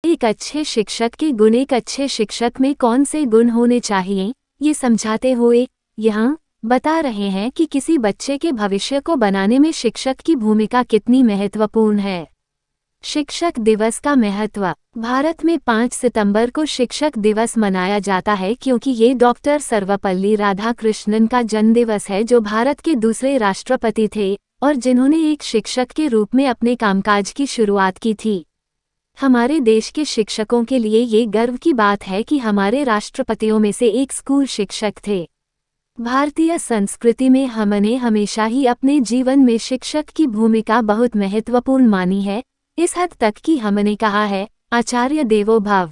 एक अच्छे शिक्षक के गुण। एक अच्छे शिक्षक में कौन से गुण होने चाहिए, ये समझाते हुए यहाँ बता रहे हैं कि किसी बच्चे के भविष्य को बनाने में शिक्षक की भूमिका कितनी महत्वपूर्ण है। शिक्षक दिवस का महत्व। भारत में 5 सितंबर को शिक्षक दिवस मनाया जाता है क्योंकि ये डॉक्टर सर्वपल्ली राधाकृष्णन का जन्मदिवस है, जो भारत के दूसरे राष्ट्रपति थे और जिन्होंने एक शिक्षक के रूप में अपने कामकाज की शुरुआत की थी। हमारे देश के शिक्षकों के लिए ये गर्व की बात है कि हमारे राष्ट्रपतियों में से एक स्कूल शिक्षक थे। भारतीय संस्कृति में हमने हमेशा ही अपने जीवन में शिक्षक की भूमिका बहुत महत्वपूर्ण मानी है, इस हद तक कि हमने कहा है आचार्य देवो भव।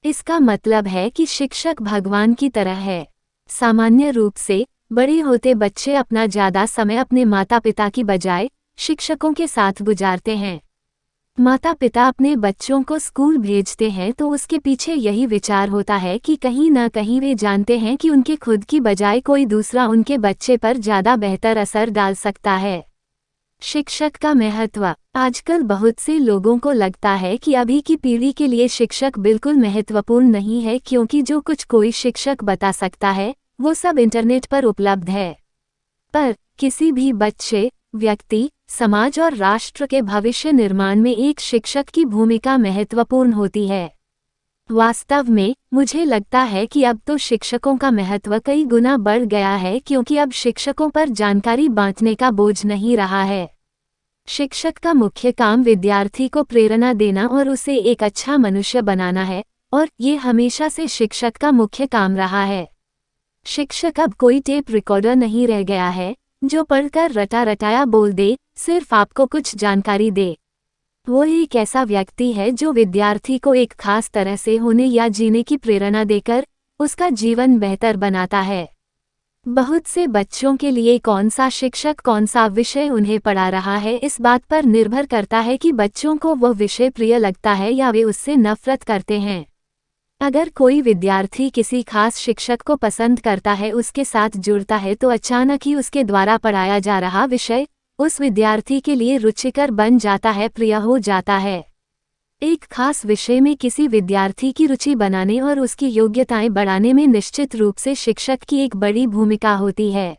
इसका मतलब है कि शिक्षक भगवान की तरह है। सामान्य रूप से बड़े होते बच्चे अपना ज़्यादा समय अपने माता पिता की बजाय शिक्षकों के साथ गुजारते हैं। माता पिता अपने बच्चों को स्कूल भेजते हैं तो उसके पीछे यही विचार होता है कि कहीं ना कहीं वे जानते हैं कि उनके खुद की बजाय कोई दूसरा उनके बच्चे पर ज़्यादा बेहतर असर डाल सकता है। शिक्षक का महत्व। आजकल बहुत से लोगों को लगता है कि अभी की पीढ़ी के लिए शिक्षक बिल्कुल महत्वपूर्ण नहीं है, क्योंकि जो कुछ कोई शिक्षक बता सकता है वो सब इंटरनेट पर उपलब्ध है। पर किसी भी बच्चे, व्यक्ति, समाज और राष्ट्र के भविष्य निर्माण में एक शिक्षक की भूमिका महत्वपूर्ण होती है। वास्तव में मुझे लगता है कि अब तो शिक्षकों का महत्व कई गुना बढ़ गया है, क्योंकि अब शिक्षकों पर जानकारी बांटने का बोझ नहीं रहा है। शिक्षक का मुख्य काम विद्यार्थी को प्रेरणा देना और उसे एक अच्छा मनुष्य बनाना है, और ये हमेशा से शिक्षक का मुख्य काम रहा है। शिक्षक अब कोई टेप रिकॉर्डर नहीं रह गया है जो पढ़कर रटा रटाया बोल दे, सिर्फ आपको कुछ जानकारी दे। वो एक ऐसा व्यक्ति है जो विद्यार्थी को एक खास तरह से होने या जीने की प्रेरणा देकर उसका जीवन बेहतर बनाता है। बहुत से बच्चों के लिए कौन सा शिक्षक कौन सा विषय उन्हें पढ़ा रहा है इस बात पर निर्भर करता है कि बच्चों को वह विषय प्रिय लगता है या वे उससे नफरत करते हैं। अगर कोई विद्यार्थी किसी खास शिक्षक को पसंद करता है, उसके साथ जुड़ता है, तो अचानक ही उसके द्वारा पढ़ाया जा रहा विषय उस विद्यार्थी के लिए रुचिकर बन जाता है, प्रिय हो जाता है। एक खास विषय में किसी विद्यार्थी की रुचि बनाने और उसकी योग्यताएं बढ़ाने में निश्चित रूप से शिक्षक की एक बड़ी भूमिका होती है।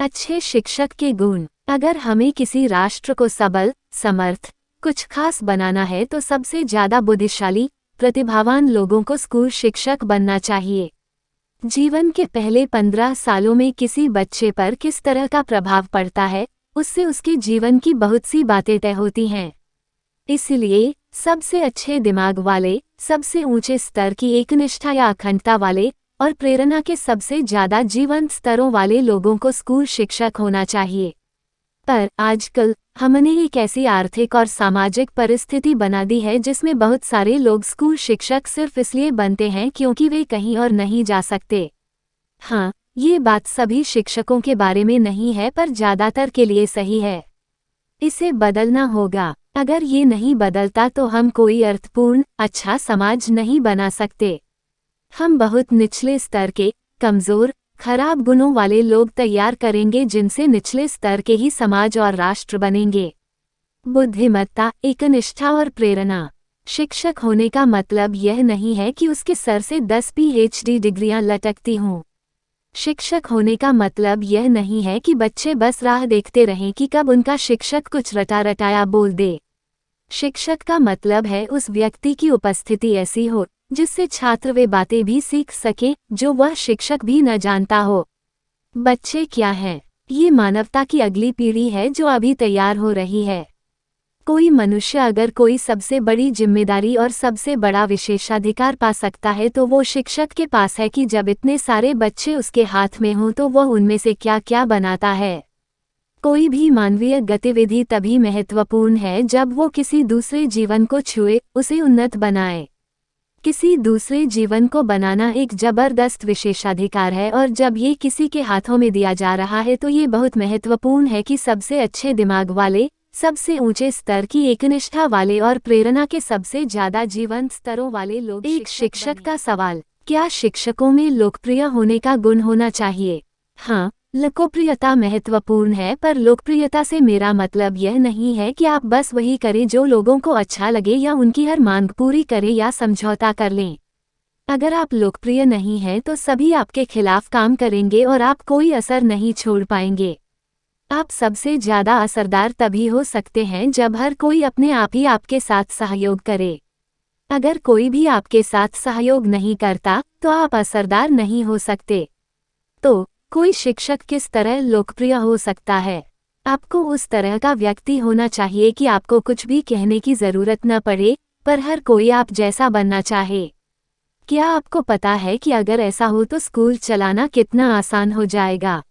अच्छे शिक्षक के गुण। अगर हमें किसी राष्ट्र को सबल, समर्थ, कुछ खास बनाना है तो सबसे ज़्यादा बुद्धिशाली, प्रतिभावान लोगों को स्कूल शिक्षक बनना चाहिए। जीवन के पहले 15 सालों में किसी बच्चे पर किस तरह का प्रभाव पड़ता है, उससे उसके जीवन की बहुत सी बातें तय होती हैं। इसलिए सबसे अच्छे दिमाग वाले, सबसे ऊंचे स्तर की एकनिष्ठा या अखंडता वाले और प्रेरणा के सबसे ज़्यादा जीवंत स्तरों वाले लोगों को स्कूल शिक्षक होना चाहिए। पर आजकल हमने एक ऐसी आर्थिक और सामाजिक परिस्थिति बना दी है जिसमें बहुत सारे लोग स्कूल शिक्षक सिर्फ इसलिए बनते हैं क्योंकि वे कहीं और नहीं जा सकते। हाँ, ये बात सभी शिक्षकों के बारे में नहीं है, पर ज़्यादातर के लिए सही है। इसे बदलना होगा। अगर ये नहीं बदलता तो हम कोई अर्थपूर्ण, अच्छा समाज नहीं बना सकते। हम बहुत निचले स्तर के, कमज़ोर, खराब गुणों वाले लोग तैयार करेंगे जिनसे निचले स्तर के ही समाज और राष्ट्र बनेंगे। बुद्धिमत्ता, एकनिष्ठा और प्रेरणा। शिक्षक होने का मतलब यह नहीं है कि उसके सर से 10 PhD डिग्रियां लटकती हों। शिक्षक होने का मतलब यह नहीं है कि बच्चे बस राह देखते रहें कि कब उनका शिक्षक कुछ रटा रटाया बोल दे। शिक्षक का मतलब है उस व्यक्ति की उपस्थिति ऐसी हो जिससे छात्र वे बातें भी सीख सके जो वह शिक्षक भी न जानता हो। बच्चे क्या हैं? ये मानवता की अगली पीढ़ी है जो अभी तैयार हो रही है। कोई मनुष्य अगर कोई सबसे बड़ी जिम्मेदारी और सबसे बड़ा विशेषाधिकार पा सकता है तो वो शिक्षक के पास है कि जब इतने सारे बच्चे उसके हाथ में हों तो वह उनमें से क्या क्या बनाता है। कोई भी मानवीय गतिविधि तभी महत्वपूर्ण है जब वो किसी दूसरे जीवन को छुए, उसे उन्नत बनाए। किसी दूसरे जीवन को बनाना एक जबरदस्त विशेषाधिकार है, और जब ये किसी के हाथों में दिया जा रहा है तो ये बहुत महत्वपूर्ण है कि सबसे अच्छे दिमाग वाले, सबसे ऊंचे स्तर की एकनिष्ठा वाले और प्रेरणा के सबसे ज़्यादा जीवंत स्तरों वाले लोग। एक शिक्षक का सवाल। क्या शिक्षकों में लोकप्रिय होने का गुण होना चाहिए? हाँ, लोकप्रियता महत्वपूर्ण है, पर लोकप्रियता से मेरा मतलब यह नहीं है कि आप बस वही करें जो लोगों को अच्छा लगे या उनकी हर मांग पूरी करें या समझौता कर लें। अगर आप लोकप्रिय नहीं हैं तो सभी आपके खिलाफ काम करेंगे और आप कोई असर नहीं छोड़ पाएंगे। आप सबसे ज़्यादा असरदार तभी हो सकते हैं जब हर कोई अपने आप ही आपके साथ सहयोग करे। अगर कोई भी आपके साथ सहयोग नहीं करता तो आप असरदार नहीं हो सकते। तो कोई शिक्षक किस तरह लोकप्रिय हो सकता है? आपको उस तरह का व्यक्ति होना चाहिए कि आपको कुछ भी कहने की ज़रूरत न पड़े, पर हर कोई आप जैसा बनना चाहे। क्या आपको पता है कि अगर ऐसा हो तो स्कूल चलाना कितना आसान हो जाएगा?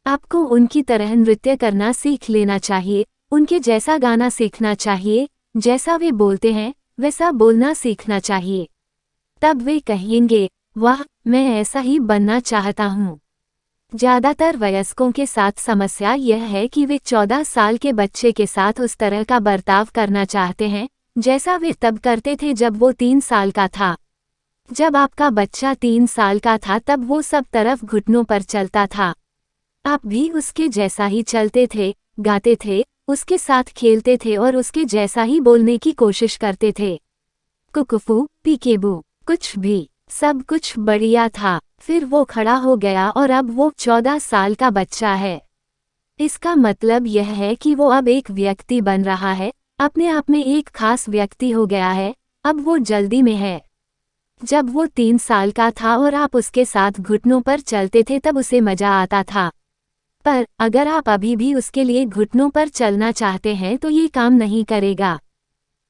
आपको उनकी तरह नृत्य करना सीख लेना चाहिए, उनके जैसा गाना सीखना चाहिए, जैसा वे बोलते हैं वैसा बोलना सीखना चाहिए। तब वे कहेंगे, वाह, मैं ऐसा ही बनना चाहता हूँ। ज़्यादातर वयस्कों के साथ समस्या यह है कि वे 14 साल के बच्चे के साथ उस तरह का बर्ताव करना चाहते हैं जैसा वे तब करते थे जब वो 3 साल का था। जब आपका बच्चा 3 साल का था तब वो सब तरफ घुटनों पर चलता था। आप भी उसके जैसा ही चलते थे, गाते थे, उसके साथ खेलते थे और उसके जैसा ही बोलने की कोशिश करते थे। कुकफू, पीकेबू, कुछ भी, सब कुछ बढ़िया था। फिर वो खड़ा हो गया और अब वो 14 साल का बच्चा है। इसका मतलब यह है कि वो अब एक व्यक्ति बन रहा है, अपने आप में एक खास व्यक्ति हो गया है। अब वो जल्दी में है। जब वो 3 साल का था और आप उसके साथ घुटनों पर चलते थे तब उसे मजा आता था। पर अगर आप अभी भी उसके लिए घुटनों पर चलना चाहते हैं तो ये काम नहीं करेगा।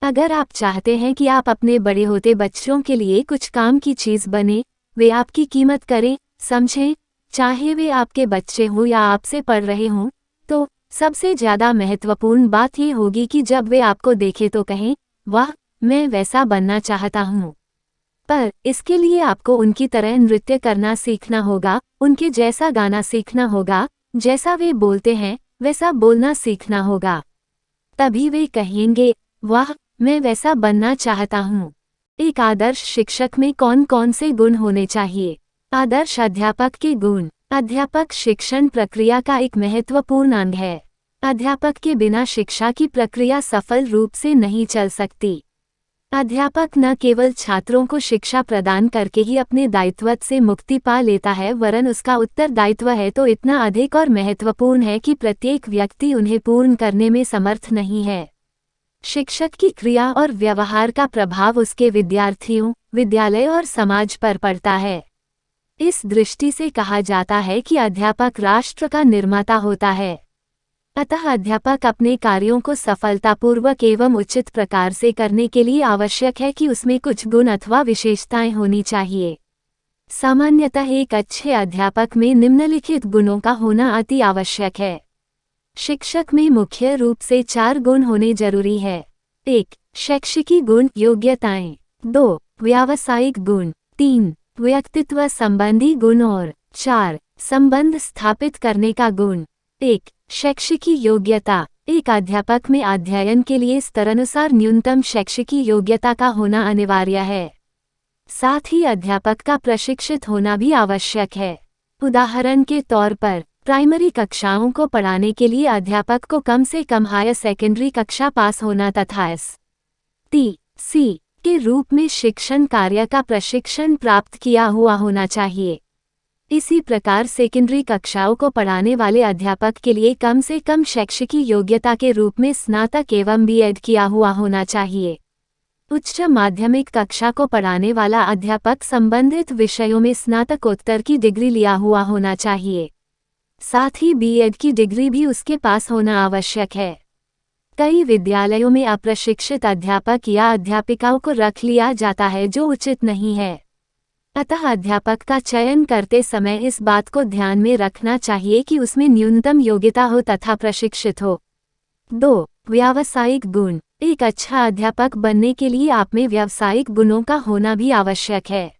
अगर आप चाहते हैं कि आप अपने बड़े होते बच्चों के लिए कुछ काम की चीज़ बने, वे आपकी कीमत करें, समझें, चाहे वे आपके बच्चे हों या आपसे पढ़ रहे हों, तो सबसे ज़्यादा महत्वपूर्ण बात ये होगी कि जब वे आपको देखें तो कहें, वाह, मैं वैसा बनना चाहता हूँ। पर इसके लिए आपको उनकी तरह नृत्य करना सीखना होगा, उनके जैसा गाना सीखना होगा, जैसा वे बोलते हैं वैसा बोलना सीखना होगा। तभी वे कहेंगे, वाह, मैं वैसा बनना चाहता हूँ। एक आदर्श शिक्षक में कौन कौन से गुण होने चाहिए? आदर्श अध्यापक के गुण। अध्यापक शिक्षण प्रक्रिया का एक महत्वपूर्ण अंग है। अध्यापक के बिना शिक्षा की प्रक्रिया सफल रूप से नहीं चल सकती। अध्यापक न केवल छात्रों को शिक्षा प्रदान करके ही अपने दायित्व से मुक्ति पा लेता है, वरन उसका उत्तरदायित्व है तो इतना अधिक और महत्वपूर्ण है कि प्रत्येक व्यक्ति उन्हें पूर्ण करने में समर्थ नहीं है। शिक्षक की क्रिया और व्यवहार का प्रभाव उसके विद्यार्थियों, विद्यालय और समाज पर पड़ता है। इस दृष्टि से कहा जाता है कि अध्यापक राष्ट्र का निर्माता होता है। अतः अध्यापक अपने कार्यों को सफलतापूर्वक एवं उचित प्रकार से करने के लिए आवश्यक है कि उसमें कुछ गुण अथवा विशेषताएं होनी चाहिए। सामान्यतः एक अच्छे अध्यापक में निम्नलिखित गुणों का होना अति आवश्यक है। शिक्षक में मुख्य रूप से 4 गुण होने जरूरी है। 1. शैक्षिकी गुण, योग्यताएं। 2. व्यावसायिक गुण। 3. व्यक्तित्व संबंधी गुण और 4. संबंध स्थापित करने का गुण। 1. शैक्षिकी योग्यता। एक अध्यापक में अध्ययन के लिए स्तरानुसार न्यूनतम शैक्षिकी योग्यता का होना अनिवार्य है। साथ ही अध्यापक का प्रशिक्षित होना भी आवश्यक है। उदाहरण के तौर पर प्राइमरी कक्षाओं को पढ़ाने के लिए अध्यापक को कम से कम हायर सेकेंडरी कक्षा पास होना तथा STC के रूप में शिक्षण कार्य का प्रशिक्षण प्राप्त किया हुआ होना चाहिए। इसी प्रकार सेकेंडरी कक्षाओं को पढ़ाने वाले अध्यापक के लिए कम से कम शैक्षिकी योग्यता के रूप में स्नातक एवं B.Ed किया हुआ होना चाहिए। उच्च माध्यमिक कक्षा को पढ़ाने वाला अध्यापक संबंधित विषयों में स्नातकोत्तर की डिग्री लिया हुआ होना चाहिए। साथ ही B.Ed की डिग्री भी उसके पास होना आवश्यक है। कई विद्यालयों में अप्रशिक्षित अध्यापक या अध्यापिकाओं को रख लिया जाता है जो उचित नहीं है। अतः अध्यापक का चयन करते समय इस बात को ध्यान में रखना चाहिए कि उसमें न्यूनतम योग्यता हो तथा प्रशिक्षित हो। 2. व्यावसायिक गुण। एक अच्छा अध्यापक बनने के लिए आप में व्यावसायिक गुणों का होना भी आवश्यक है।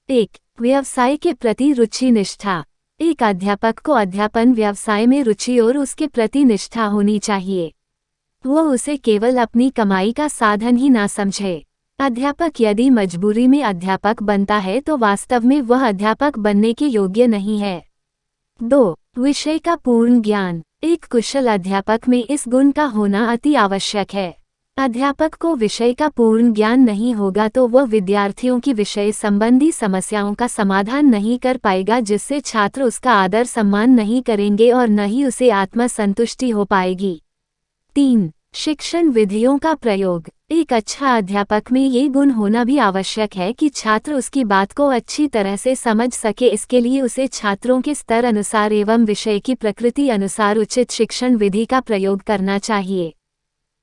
1. व्यवसाय के प्रति रुचि निष्ठा। एक अध्यापक को अध्यापन व्यवसाय में रुचि और उसके प्रति निष्ठा होनी चाहिए। वो उसे केवल अपनी कमाई का साधन ही ना समझे। अध्यापक यदि मजबूरी में अध्यापक बनता है तो वास्तव में वह अध्यापक बनने के योग्य नहीं है। 2. विषय का पूर्ण ज्ञान। एक कुशल अध्यापक में इस गुण का होना अति आवश्यक है। अध्यापक को विषय का पूर्ण ज्ञान नहीं होगा तो वह विद्यार्थियों की विषय संबंधी समस्याओं का समाधान नहीं कर पाएगा, जिससे छात्र उसका आदर सम्मान नहीं करेंगे और न ही उसे आत्मसंतुष्टि हो पाएगी। 3. शिक्षण विधियों का प्रयोग। एक अच्छा अध्यापक में ये गुण होना भी आवश्यक है कि छात्र उसकी बात को अच्छी तरह से समझ सके। इसके लिए उसे छात्रों के स्तर अनुसार एवं विषय की प्रकृति अनुसार उचित शिक्षण विधि का प्रयोग करना चाहिए।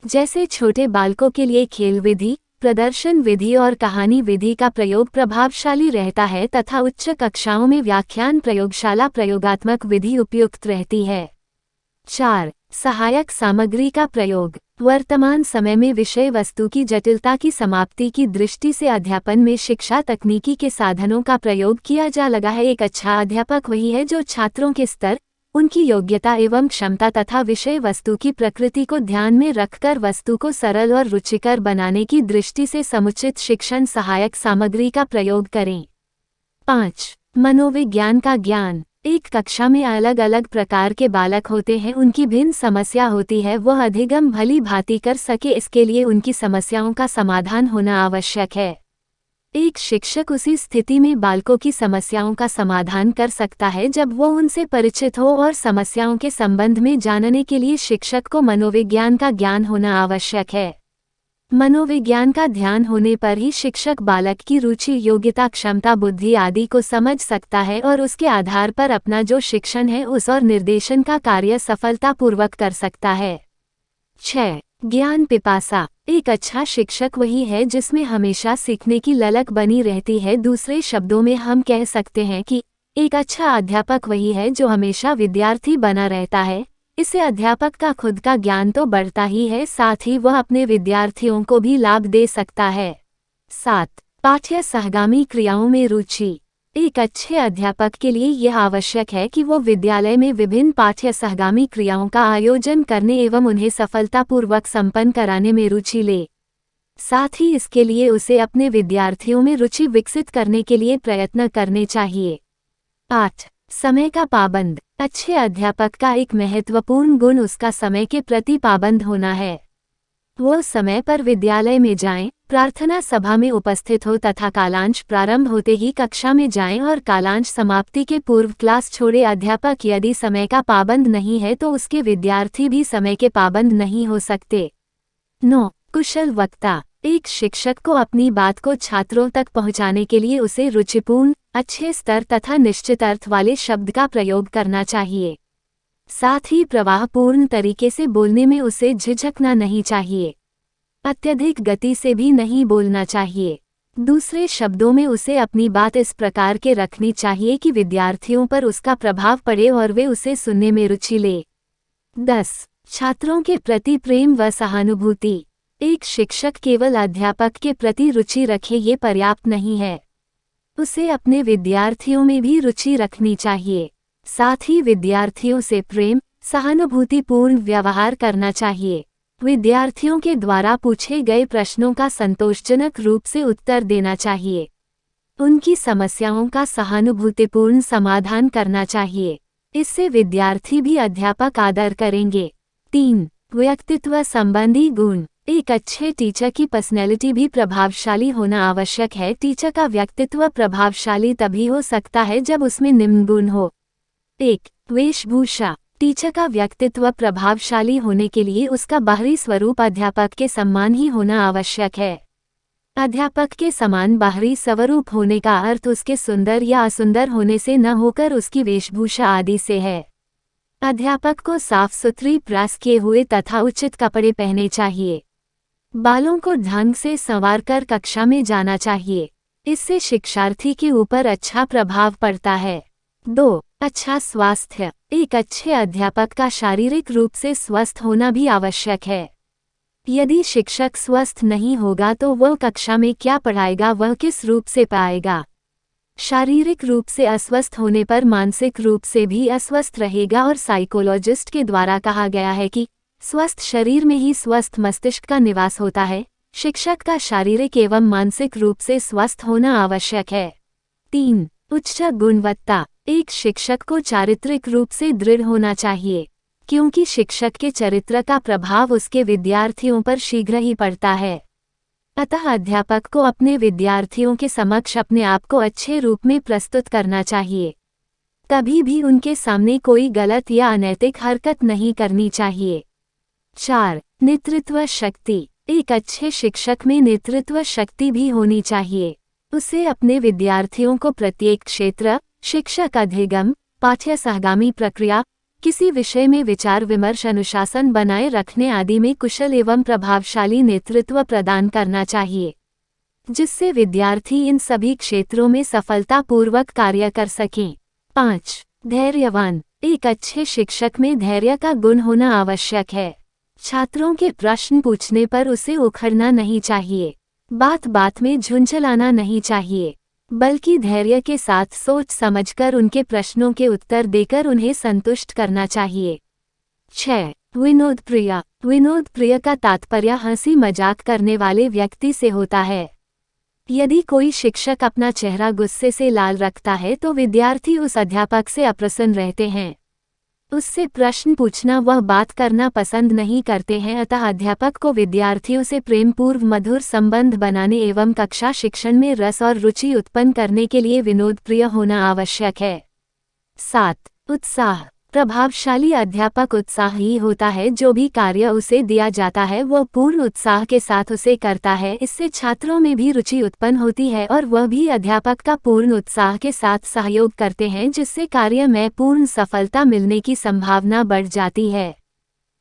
जैसे छोटे बालकों के लिए खेल विधि, प्रदर्शन विधि और कहानी विधि का प्रयोग प्रभावशाली रहता है तथा उच्च कक्षाओं में व्याख्यान प्रयोगशाला प्रयोगात्मक विधि उपयुक्त रहती है। 4. सहायक सामग्री का प्रयोग। वर्तमान समय में विषय वस्तु की जटिलता की समाप्ति की दृष्टि से अध्यापन में शिक्षा तकनीकी के साधनों का प्रयोग किया जा लगा है। एक अच्छा अध्यापक वही है जो छात्रों के स्तर, उनकी योग्यता एवं क्षमता तथा विषय वस्तु की प्रकृति को ध्यान में रखकर वस्तु को सरल और रुचिकर बनाने की दृष्टि से समुचित शिक्षण सहायक सामग्री का प्रयोग करें। 5. मनोविज्ञान का ज्ञान। एक कक्षा में अलग अलग प्रकार के बालक होते हैं, उनकी भिन्न समस्या होती है, वह अधिगम भली भांति कर सके इसके लिए उनकी समस्याओं का समाधान होना आवश्यक है। एक शिक्षक उसी स्थिति में बालकों की समस्याओं का समाधान कर सकता है जब वो उनसे परिचित हो और समस्याओं के संबंध में जानने के लिए शिक्षक को मनोविज्ञान का ज्ञान होना आवश्यक है। मनोविज्ञान का ध्यान होने पर ही शिक्षक बालक की रुचि, योग्यता, क्षमता, बुद्धि आदि को समझ सकता है और उसके आधार पर अपना जो शिक्षण है उस और निर्देशन का कार्य सफलतापूर्वक कर सकता है। 6. ज्ञान पिपासा। एक अच्छा शिक्षक वही है जिसमें हमेशा सीखने की ललक बनी रहती है। दूसरे शब्दों में हम कह सकते हैं कि एक अच्छा अध्यापक वही है जो हमेशा विद्यार्थी बना रहता है। इससे अध्यापक का खुद का ज्ञान तो बढ़ता ही है, साथ ही वह अपने विद्यार्थियों को भी लाभ दे सकता है। 7. पाठ्य सहगामी क्रियाओं में रुचि। एक अच्छे अध्यापक के लिए यह आवश्यक है कि वो विद्यालय में विभिन्न पाठ्य सहगामी क्रियाओं का आयोजन करने एवं उन्हें सफलतापूर्वक संपन्न कराने में रुचि ले। साथ ही इसके लिए उसे अपने विद्यार्थियों में रुचि विकसित करने के लिए प्रयत्न करने चाहिए। 8. समय का पाबंद। अच्छे अध्यापक का एक महत्वपूर्ण गुण उसका समय के प्रति पाबंद होना है। वो समय पर विद्यालय में जाएं, प्रार्थना सभा में उपस्थित हो तथा कालांश प्रारंभ होते ही कक्षा में जाएं और कालांश समाप्ति के पूर्व क्लास छोड़े। अध्यापक यदि समय का पाबंद नहीं है तो उसके विद्यार्थी भी समय के पाबंद नहीं हो सकते। 9. कुशल वक्ता। एक शिक्षक को अपनी बात को छात्रों तक पहुंचाने के लिए उसे रुचिपूर्ण, अच्छे स्तर तथा निश्चित अर्थ वाले शब्द का प्रयोग करना चाहिए। साथ ही प्रवाहपूर्ण तरीके से बोलने में उसे झिझकना नहीं चाहिए। अत्यधिक गति से भी नहीं बोलना चाहिए। दूसरे शब्दों में उसे अपनी बात इस प्रकार के रखनी चाहिए कि विद्यार्थियों पर उसका प्रभाव पड़े और वे उसे सुनने में रुचि ले। 10. छात्रों के प्रति प्रेम व सहानुभूति। एक शिक्षक केवल अध्यापक के प्रति रुचि रखे ये पर्याप्त नहीं है, उसे अपने विद्यार्थियों में भी रुचि रखनी चाहिए। साथ ही विद्यार्थियों से प्रेम, सहानुभूतिपूर्ण व्यवहार करना चाहिए। विद्यार्थियों के द्वारा पूछे गए प्रश्नों का संतोषजनक रूप से उत्तर देना चाहिए। उनकी समस्याओं का सहानुभूतिपूर्ण समाधान करना चाहिए। इससे विद्यार्थी भी अध्यापक आदर करेंगे। 3. व्यक्तित्व संबंधी गुण। एक अच्छे टीचर की पर्सनैलिटी भी प्रभावशाली होना आवश्यक है। टीचर का व्यक्तित्व प्रभावशाली तभी हो सकता है जब उसमें निम्न गुण हो। 1. वेशभूषा। टीचर का व्यक्तित्व प्रभावशाली होने के लिए उसका बाहरी स्वरूप अध्यापक के समान ही होना आवश्यक है। अध्यापक के समान बाहरी स्वरूप होने का अर्थ उसके सुंदर या असुंदर होने से न होकर उसकी वेशभूषा आदि से है। अध्यापक को साफ सुथरी प्रेस किए हुए तथा उचित कपड़े पहने चाहिए। बालों को ढंग से संवारकर कक्षा में जाना चाहिए। इससे शिक्षार्थी के ऊपर अच्छा प्रभाव पड़ता है। 2. अच्छा स्वास्थ्य। एक अच्छे अध्यापक का शारीरिक रूप से स्वस्थ होना भी आवश्यक है। यदि शिक्षक स्वस्थ नहीं होगा तो वह कक्षा में क्या पढ़ाएगा, वह किस रूप से पाएगा। शारीरिक रूप से अस्वस्थ होने पर मानसिक रूप से भी अस्वस्थ रहेगा और साइकोलॉजिस्ट के द्वारा कहा गया है कि स्वस्थ शरीर में ही स्वस्थ मस्तिष्क का निवास होता है। शिक्षक का शारीरिक एवं मानसिक रूप से स्वस्थ होना आवश्यक है। 3. उच्च गुणवत्ता। एक शिक्षक को चारित्रिक रूप से दृढ़ होना चाहिए, क्योंकि शिक्षक के चरित्र का प्रभाव उसके विद्यार्थियों पर शीघ्र ही पड़ता है। अतः अध्यापक को अपने विद्यार्थियों के समक्ष अपने आप को अच्छे रूप में प्रस्तुत करना चाहिए। कभी भी उनके सामने कोई गलत या अनैतिक हरकत नहीं करनी चाहिए। 4. नेतृत्व शक्ति। एक अच्छे शिक्षक में नेतृत्व शक्ति भी होनी चाहिए। उसे अपने विद्यार्थियों को प्रत्येक क्षेत्र, शिक्षक अधिगम, पाठ्य सहगामी प्रक्रिया, किसी विषय में विचार विमर्श, अनुशासन बनाए रखने आदि में कुशल एवं प्रभावशाली नेतृत्व प्रदान करना चाहिए, जिससे विद्यार्थी इन सभी क्षेत्रों में सफलतापूर्वक कार्य कर सकें। 5. धैर्यवान। एक अच्छे शिक्षक में धैर्य का गुण होना आवश्यक है। छात्रों के प्रश्न पूछने पर उसे उखड़ना नहीं चाहिए, बात बात में झुंझलाना नहीं चाहिए, बल्कि धैर्य के साथ सोच समझकर उनके प्रश्नों के उत्तर देकर उन्हें संतुष्ट करना चाहिए। 6. विनोद प्रिय। विनोद प्रिय का तात्पर्य हंसी मजाक करने वाले व्यक्ति से होता है। यदि कोई शिक्षक अपना चेहरा गुस्से से लाल रखता है तो विद्यार्थी उस अध्यापक से अप्रसन्न रहते हैं, उससे प्रश्न पूछना वह बात करना पसंद नहीं करते हैं। अतः अध्यापक को विद्यार्थियों से प्रेमपूर्व मधुर संबंध बनाने एवं कक्षा शिक्षण में रस और रुचि उत्पन्न करने के लिए विनोद प्रिय होना आवश्यक है। 7. उत्साह। प्रभावशाली अध्यापक उत्साही होता है। जो भी कार्य उसे दिया जाता है वह पूर्ण उत्साह के साथ उसे करता है। इससे छात्रों में भी रुचि उत्पन्न होती है और वह भी अध्यापक का पूर्ण उत्साह के साथ सहयोग करते हैं, जिससे कार्य में पूर्ण सफलता मिलने की संभावना बढ़ जाती है।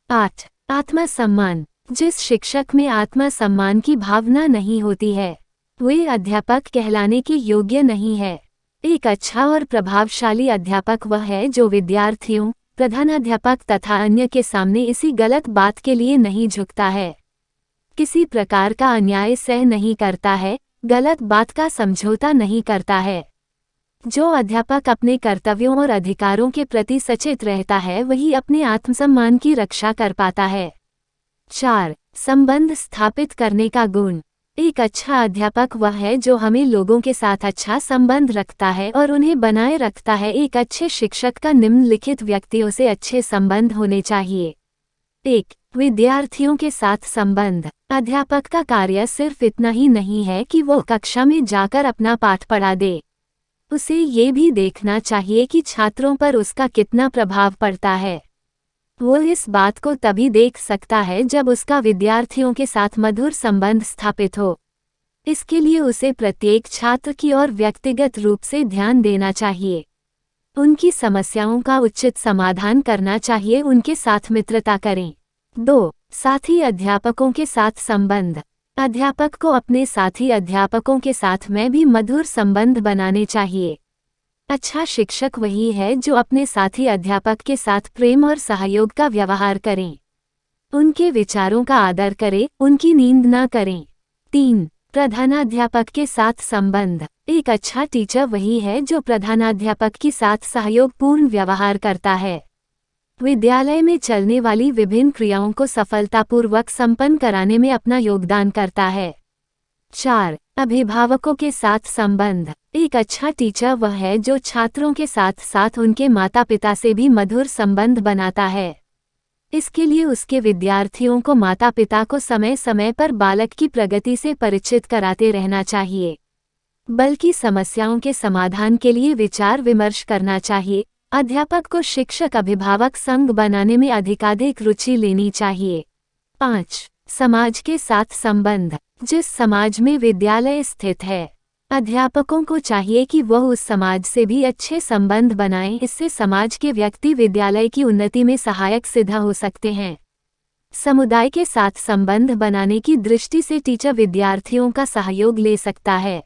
8. आत्मसम्मान। जिस शिक्षक में आत्मसम्मान की भावना नहीं होती है वे अध्यापक कहलाने के योग्य नहीं है। एक अच्छा और प्रभावशाली अध्यापक वह है जो विद्यार्थियों, प्रधानाध्यापक तथा अन्य के सामने इसी गलत बात के लिए नहीं झुकता है, किसी प्रकार का अन्याय सह नहीं करता है, गलत बात का समझौता नहीं करता है। जो अध्यापक अपने कर्तव्यों और अधिकारों के प्रति सचेत रहता है वही अपने आत्मसम्मान की रक्षा कर पाता है। 4. संबंध स्थापित करने का गुण। एक अच्छा अध्यापक वह है जो हमें लोगों के साथ अच्छा संबंध रखता है और उन्हें बनाए रखता है। एक अच्छे शिक्षक का निम्नलिखित व्यक्तियों से अच्छे संबंध होने चाहिए। 1. विद्यार्थियों के साथ संबंध। अध्यापक का कार्य सिर्फ इतना ही नहीं है कि वो कक्षा में जाकर अपना पाठ पढ़ा दे, उसे ये भी देखना चाहिए कि छात्रों पर उसका कितना प्रभाव पड़ता है। वो इस बात को तभी देख सकता है जब उसका विद्यार्थियों के साथ मधुर संबंध स्थापित हो। इसके लिए उसे प्रत्येक छात्र की ओर व्यक्तिगत रूप से ध्यान देना चाहिए, उनकी समस्याओं का उचित समाधान करना चाहिए, उनके साथ मित्रता करें। 2. साथी अध्यापकों के साथ संबंध। अध्यापक को अपने साथी अध्यापकों के साथ में भी मधुर संबंध बनाने चाहिए। अच्छा शिक्षक वही है जो अपने साथी अध्यापक के साथ प्रेम और सहयोग का व्यवहार करें, उनके विचारों का आदर करें, उनकी नींद न करें। 3. प्रधानाध्यापक के साथ संबंध। एक अच्छा टीचर वही है जो प्रधानाध्यापक के साथ सहयोगपूर्ण व्यवहार करता है, विद्यालय में चलने वाली विभिन्न क्रियाओं को सफलतापूर्वक संपन्न कराने में अपना योगदान करता है। 4. अभिभावकों के साथ संबंध। एक अच्छा टीचर वह है जो छात्रों के साथ साथ उनके माता पिता से भी मधुर संबंध बनाता है। इसके लिए उसके विद्यार्थियों को माता पिता को समय समय पर बालक की प्रगति से परिचित कराते रहना चाहिए, बल्कि समस्याओं के समाधान के लिए विचार विमर्श करना चाहिए। अध्यापक को शिक्षक अभिभावक संघ बनाने में अधिकाधिक रुचि लेनी चाहिए। 5. समाज के साथ संबंध। जिस समाज में विद्यालय स्थित है अध्यापकों को चाहिए कि वह उस समाज से भी अच्छे संबंध बनाएं, इससे समाज के व्यक्ति विद्यालय की उन्नति में सहायक सिद्ध हो सकते हैं। समुदाय के साथ संबंध बनाने की दृष्टि से टीचर विद्यार्थियों का सहयोग ले सकता है।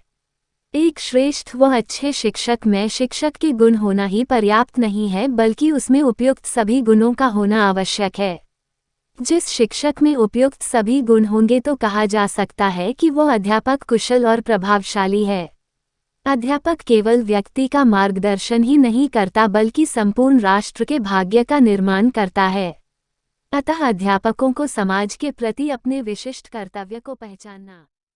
एक श्रेष्ठ व अच्छे शिक्षक में शिक्षक के गुण होना ही पर्याप्त नहीं है, बल्कि उसमें उपयुक्त सभी गुणों का होना आवश्यक है। जिस शिक्षक में उपयुक्त सभी गुण होंगे तो कहा जा सकता है कि वह अध्यापक कुशल और प्रभावशाली है। अध्यापक केवल व्यक्ति का मार्गदर्शन ही नहीं करता बल्कि संपूर्ण राष्ट्र के भाग्य का निर्माण करता है। अतः अध्यापकों को समाज के प्रति अपने विशिष्ट कर्तव्य को पहचानना